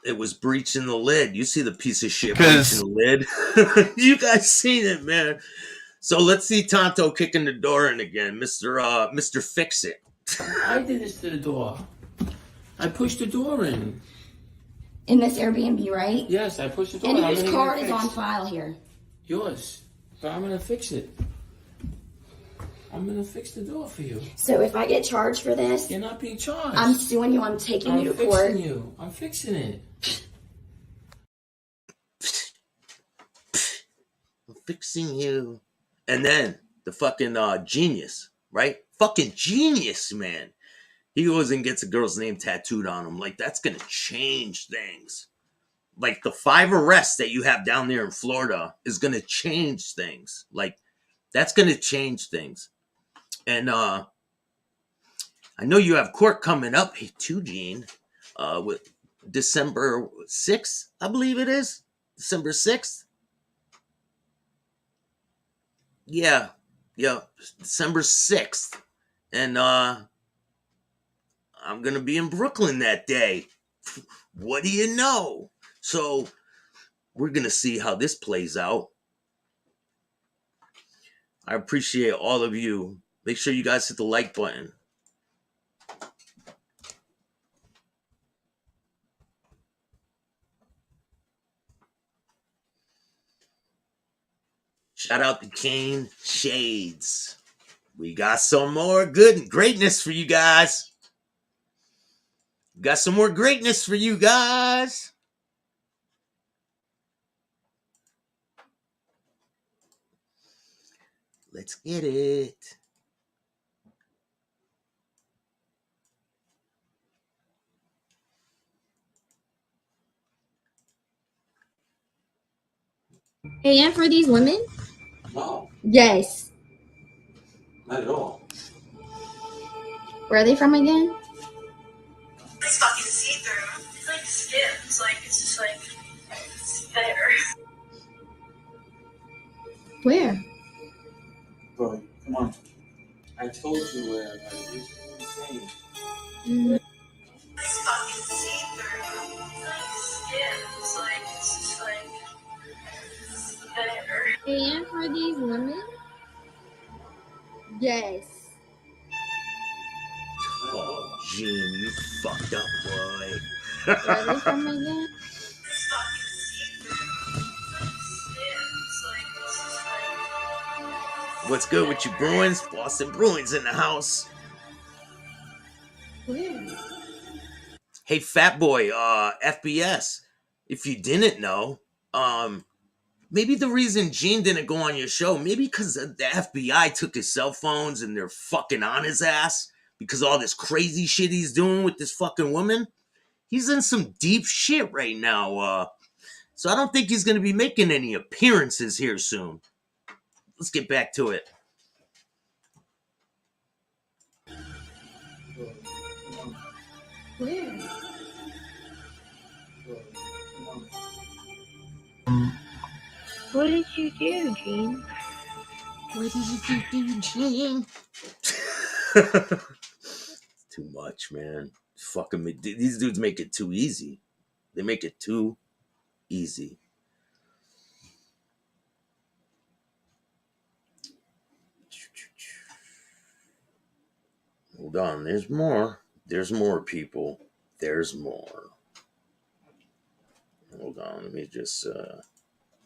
it was breaching the lid. You see the piece of shit breaching the lid? You guys seen it, man. So let's see Tonto kicking the door in again, Mr. Fix It. I did this to the door. I pushed the door in. In this Airbnb, right? Yes, I pushed the door. And whose card is on file here? Yours. But I'm gonna fix it. I'm gonna fix the door for you. So if I get charged for this, you're not being charged. I'm suing you. I'm taking you to court. I'm fixing it. I'm fixing you. And then the fucking genius, right? Fucking genius, man. He goes and gets a girl's name tattooed on him. Like, that's gonna change things. Like, the 5 arrests that you have down there in Florida is gonna change things. Like, that's gonna change things. And I know you have court coming up too, Gene, with December 6th, I believe it is. December 6th. yeah, December 6th. And I'm gonna be in Brooklyn that day. What do you know? So we're gonna see how this plays out. I appreciate all of you. Make sure you guys hit the like button. Shout out to Kane Shades. We got some more greatness for you guys. Got some more greatness for you guys. Let's get it. And for these women? No, Yes. not at all. Where are they from again? It's fucking see-through. It's like skin. It's just like, it's there. Where? Bro, come on. I told you where. Like, it's insane. It's fucking see-through. It's like skin. It's just like, it's there. And for these women? Yes. Oh, Gene, you fucked up, boy. Where are they from again? It's fucking see-through. It's like skin. It's just like... What's good with you, Bruins? Boston Bruins in the house. Where? Hey, fat boy, FBS. If you didn't know, maybe the reason Gene didn't go on your show, maybe because the FBI took his cell phones and they're fucking on his ass because all this crazy shit he's doing with this fucking woman. He's in some deep shit right now. So I don't think he's going to be making any appearances here soon. Let's get back to it. Where? What did you do, Gene? What did you do, Gene? Too much, man. Fucking these dudes make it too easy. They make it too easy. Hold on, there's more. There's more, people. There's more. Hold on, let me just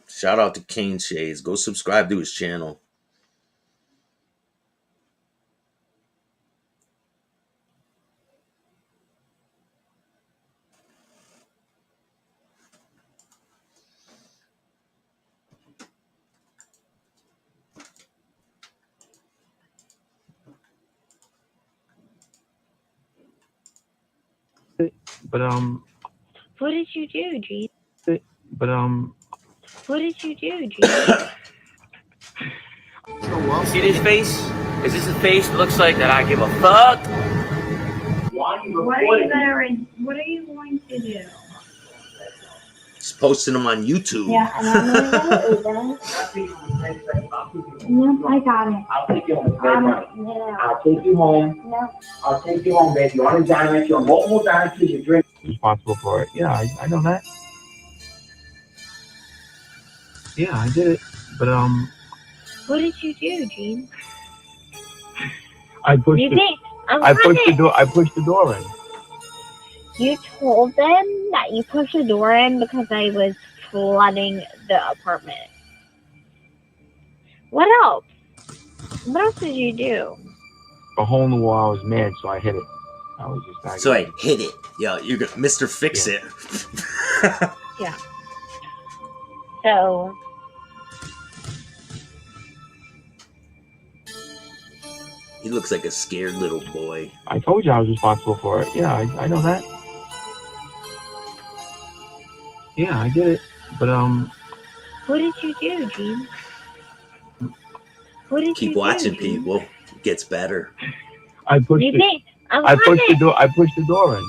shout out to Kane Shades. Go subscribe to his channel. But What did you do, Gene? but What did you do, Gene? See this face? Is this a face that looks like that I give a fuck? What are you going to do? Just posting them on YouTube. Yeah, and I'm gonna get an Uber. Yep, I got it. I'll take you home, baby. Yeah. I'll take you home. No. I'll take you home, baby. You want to dine you multiple times you drink. responsible for it. Yeah, I know that. Yeah, I did it. But What did you do, Gene? I pushed You the think I pushed the door in. You told them that you pushed the door in because I was flooding the apartment. What else? What else did you do? A hole in the wall. I was mad, so I hit it. I was just So I hit it. Yeah, you're gonna Mr. Fix It. Yeah. So He looks like a scared little boy. I told you I was responsible for it. Yeah, I know that. Yeah, I did it. But what did you do, Gene? What did Keep you watching, do, Gene? people. It gets better. I pushed You it. think I pushed the door. I pushed the door in.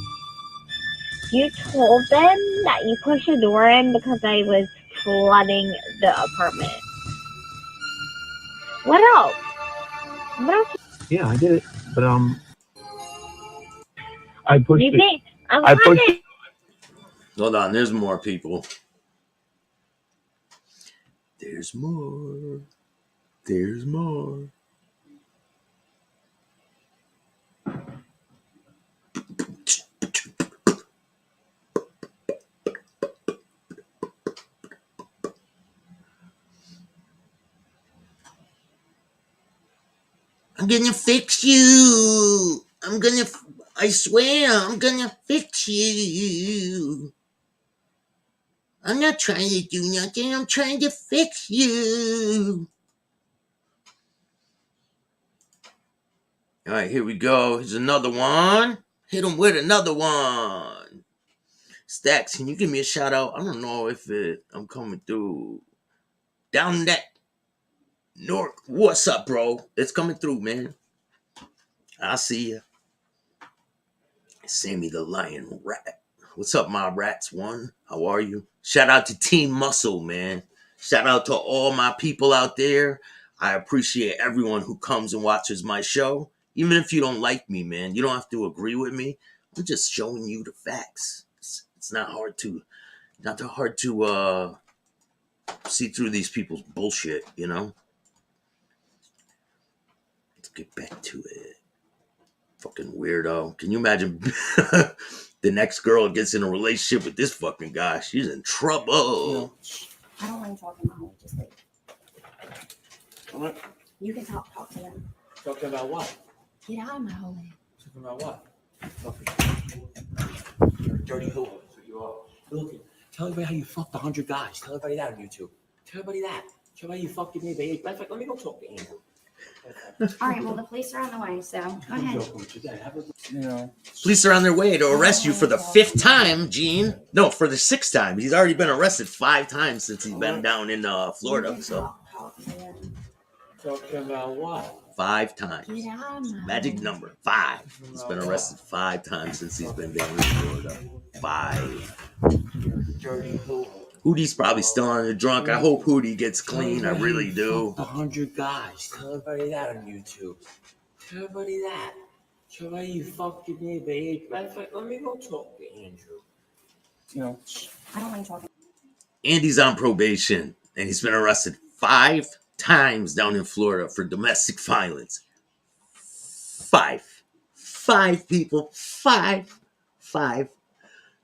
You told them that you pushed the door in because I was flooding the apartment. What else? What else? Yeah, I did it. But I pushed You it. think? I pushed it. Hold on, there's more people. There's more. There's more. I'm gonna fix you. I swear, I'm gonna fix you. I'm not trying to do nothing. I'm trying to fix you. All right, here we go. Here's another one. Hit him with another one. Staxx, can you give me a shout out? I don't know if I'm coming through. Down that north. What's up, bro? It's coming through, man. I see ya. Sammy the Lion Rat. What's up, my rats? One, how are you? Shout out to Team Muscle, man. Shout out to all my people out there. I appreciate everyone who comes and watches my show. Even if you don't like me, man, you don't have to agree with me. I'm just showing you the facts. It's not too hard to see through these people's bullshit, you know? Let's get back to it. Fucking weirdo. Can you imagine the next girl gets in a relationship with this fucking guy? She's in trouble. I don't mind talking about it, just like What? you can talk to them. Talking about what? Get out of my hallway. Talking about what? You're a dirty hoe. That's what you are. Look, tell everybody how you fucked 100 guys. Tell everybody that on YouTube. Tell everybody that. Tell everybody you fucked your neighbor. Matter of fact, let me go talk to Andrew. All right, well, the police are on the way, so go ahead. You know. Police are on their way to arrest you for the 5th time, Gene. No, for the 6th time. He's already been arrested 5 times since he's been down in Florida. So Talking about what? 5 times. Get out of my Magic number 5. He's been arrested 5 times since he's been down in Florida. 5. Dirty hoe. Hootie's probably still on the drunk. I hope Hootie gets clean. I really do. 100 guys. Tell everybody that on YouTube. Tell everybody that. Tell everybody you fucked your neighbor. Matter of fact, let me go talk to Andrew. You know. I don't mind talking. Andy's on probation, and he's been arrested 5 times down in Florida for domestic violence. 5. 5 people. 5.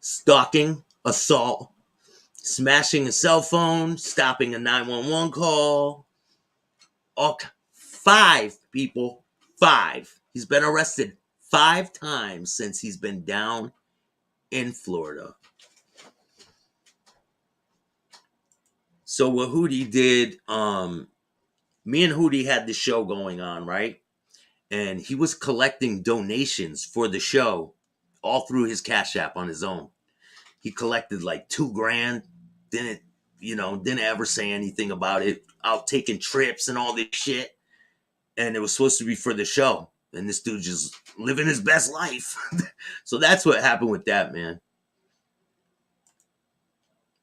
Stalking, assault, smashing a cell phone, stopping a 911 call. All 5 people. 5. He's been arrested 5 times since he's been down in Florida. So what Hootie did, me and Hootie had the show going on, right? And he was collecting donations for the show all through his Cash App on his own. He collected like $2,000, didn't ever say anything about it, out taking trips and all this shit. And it was supposed to be for the show. And this dude just living his best life. So that's what happened with that, man.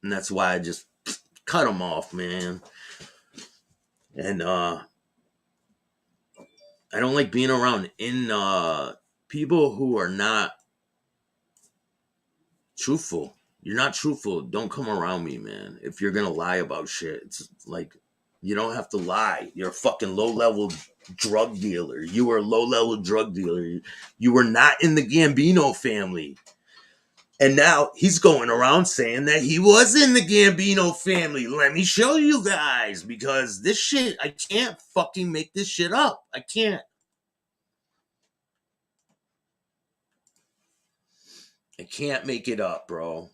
And that's why I just cut him off, man. And I don't like being around people who are not truthful. You're not truthful. Don't come around me, man. If you're gonna lie about shit, it's like you don't have to lie. You're a fucking low-level drug dealer. You were a low-level drug dealer. You were not in the Gambino family. And now he's going around saying that he was in the Gambino family. Let me show you guys, because this shit, I can't fucking make this shit up. I can't. I can't make it up, bro.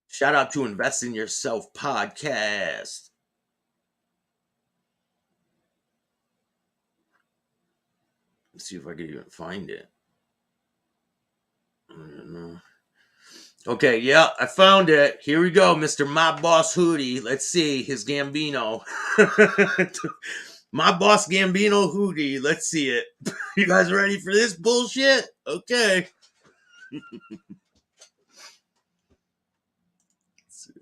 Shout out to Invest in Yourself podcast. Let's see if I can even find it. I don't know. Okay, yeah, I found it. Here we go, Mr. My Boss Hootie. Let's see his Gambino. My Boss Gambino Hootie. Let's see it. You guys ready for this bullshit? Okay. Let's see.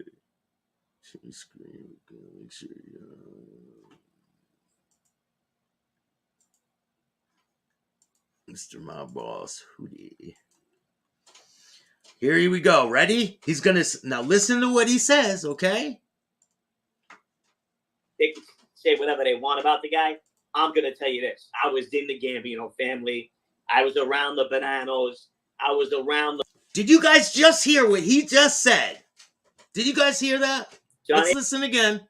Screen. Make sure Mr. My Boss Hootie. Here we go. Ready? He's gonna now listen to what he says. Okay. They can say whatever they want about the guy. I'm going to tell you this. I was in the Gambino family. I was around the Bananos. I was around the... Did you guys just hear what he just said? Did you guys hear that? Johnny, let's listen again.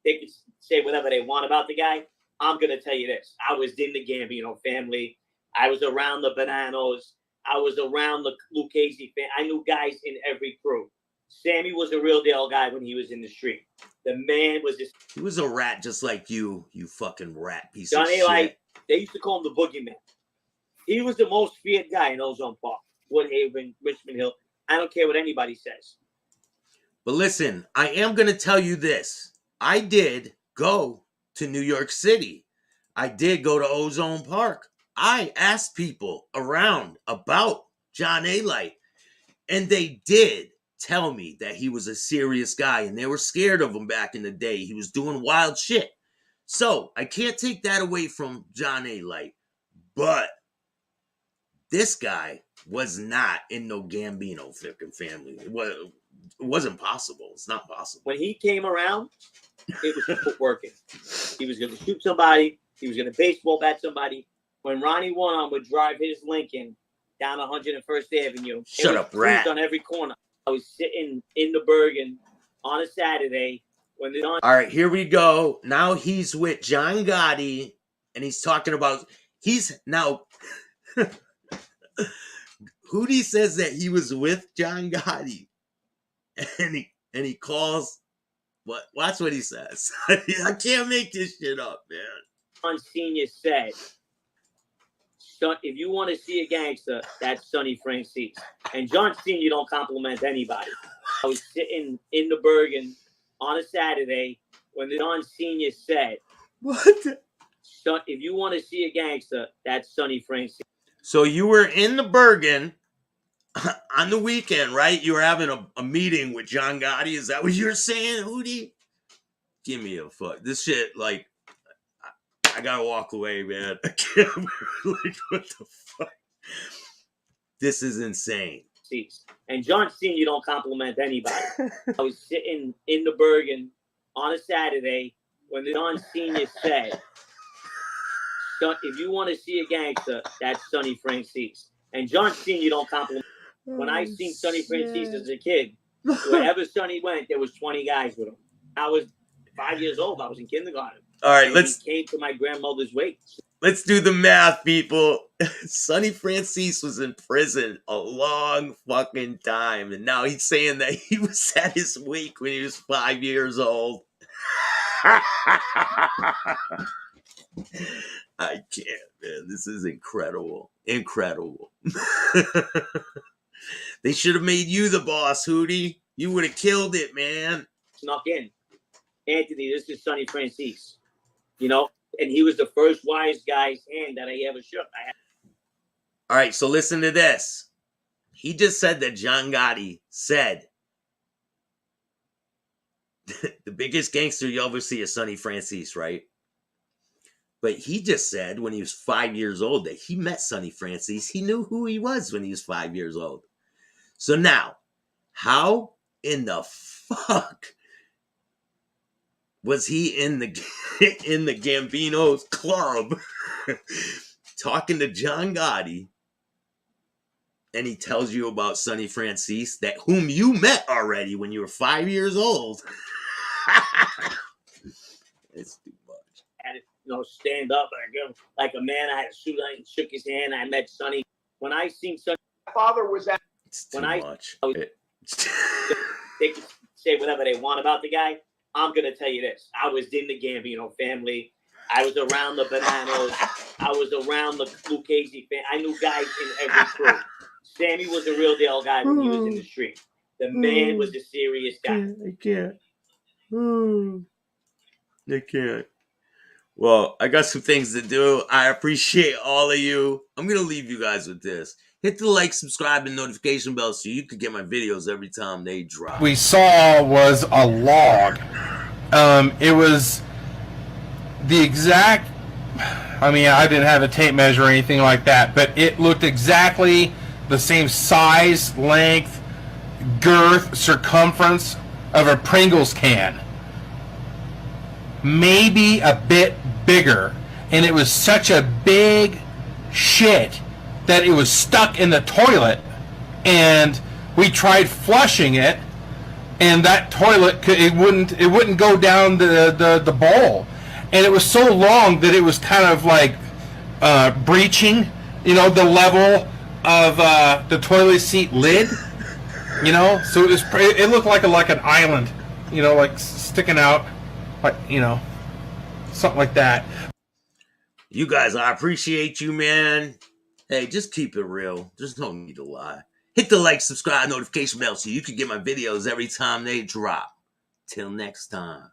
They can say whatever they want about the guy. I'm going to tell you this. I was in the Gambino family. I was around the Bananos. I was around the Lucchese family. I knew guys in every crew. Sammy was a real deal guy when he was in the street. The man was just... He was a rat just like you fucking rat piece Johnny, of shit. like, they used to call him the boogeyman. He was the most feared guy in Ozone Park, Woodhaven, Richmond Hill. I don't care what anybody says. But listen, I am going to tell you this. I did go to New York City. I did go to Ozone Park. I asked people around about John A. Light, and they did tell me that he was a serious guy, and they were scared of him back in the day. He was doing wild shit. So I can't take that away from John A. Light, but this guy was not in no Gambino fucking family. It wasn't possible. It's not possible. When he came around, it was working. He was going to shoot somebody. He was going to baseball bat somebody. When Ronnie One would drive his Lincoln down 101st Avenue, shut up, rat. On every corner. I was sitting in the Bergen on a Saturday when the... All right, here we go. Now he's with John Gotti, and he's talking about... He's now... Hootie says that he was with John Gotti, and he calls... Watch what he says. I can't make this shit up, man. John Sr. said, if you want to see a gangster, that's Sonny Francis. And John Sr. don't compliment anybody. I was sitting in the Bergen on a Saturday when John Sr. said, what? If you want to see a gangster, that's Sonny Francis. So you were in the Bergen on the weekend, right? You were having a meeting with John Gotti. Is that what you're saying, Hootie? Give me a fuck. This shit, like, I gotta walk away, man. I can't. Like, what the fuck? This is insane. And John Sr. don't compliment anybody. I was sitting in the Bergen on a Saturday when John Sr. said, if you want to see a gangster, that's Sonny Francis. And John Sr. don't compliment. When I seen Sonny Francis as a kid, wherever Sonny went, there was 20 guys with him. I was 5 years old. I was in kindergarten. All right, He came to my grandmother's wake. Let's do the math, people. Sonny Francis was in prison a long fucking time, and now he's saying that he was at his wake when he was 5 years old. I can't, man. This is incredible. Incredible. They should have made you the boss, Hootie. You would have killed it, man. Snuck in. Anthony, this is Sonny Francis. You know? And he was the first wise guy's hand that I ever shook. All right, so listen to this. He just said that John Gotti said the biggest gangster you ever see is Sonny Francis, right? But he just said when he was 5 years old that he met Sonny Francis. He knew who he was when he was 5 years old. So now, how in the fuck was he in the Gambino's club talking to John Gotti, and he tells you about Sonny Francis, that whom you met already when you were 5 years old? It's too much. I had to, stand up like a man. I had to shoot. I shook his hand. I met Sonny. When I seen Sonny, my father was at. It's too much. They can say whatever they want about the guy. I'm going to tell you this. I was in the Gambino family. I was around the Bananos. I was around the Lucchese family. I knew guys in every crew. Sammy was a real deal guy when he was in the street. The man was a serious guy. I can't. I can't. Well, I got some things to do. I appreciate all of you. I'm going to leave you guys with this. Hit the like, subscribe, and notification bell so you can get my videos every time they drop. We saw was a log. It was the exact, I mean, I didn't have a tape measure or anything like that, but it looked exactly the same size, length, girth, circumference of a Pringles can. Maybe a bit bigger. And it was such a big shit that it was stuck in the toilet. And we tried flushing it, and that toilet it wouldn't go down the bowl. And it was so long that it was kind of like breaching, you know, the level of the toilet seat lid. You know, so it looked like an island, you know, like sticking out, like, you know, something like that. You guys, I appreciate you, man. Hey, just keep it real. There's no need to lie. Hit the like, subscribe, notification bell so you can get my videos every time they drop. Till next time.